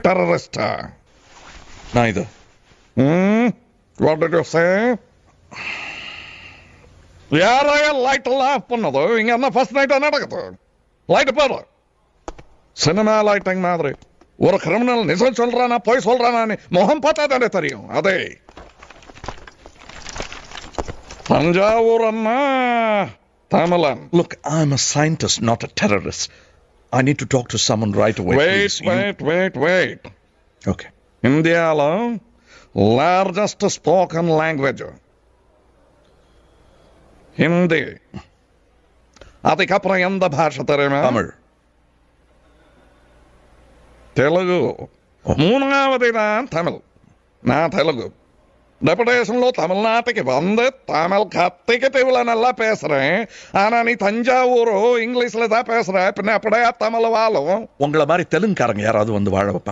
டெரரிஸ்டா? நான் இது what did you say? யாரைய லைட் எல்லாம் ஆஃப் பண்ணதோ? இங்க என்ன ஃபர்ஸ்ட் நைட்டா நடக்குது? லைட் பாரு, சினிமா லைட்டிங் மாதிரி. ஒரு கிரிமினல் நிஜம் சொல்றானா போய் சொல்றானு முகம் பார்த்தா தானே தெரியும். அதே தஞ்சாவூர் அண்ணா தமிழன். Look, I'm a scientist, not a terrorist. I need to talk to someone right away. Wait. Okay. ఇండియాలో లార్జెస్ట్ స్పోకన్ లాంగ్వేజ్ హిందీ. அதுக்கப்புறம் எந்த பாஷை தெரியுமா? Tamil. తెలుగు. மூணாவது தான் தமிழ். நான் தெலுங்கு. டெபுடேஷன்ல தமிழ்நாட்டுக்கு வந்து தமிழ் கத்திக்கிட்டு இவ்வளவு நல்லா பேசுறேன். ஆனா நீ தஞ்சாவூரோ இங்கிலீஷ்ல தான் பேசுற. பின்ன அப்படியே தமிழ் வாழும். உங்களை மாதிரி தெலுங்குக்காரங்க யாராவது வந்து வாழ வைப்பாங்க?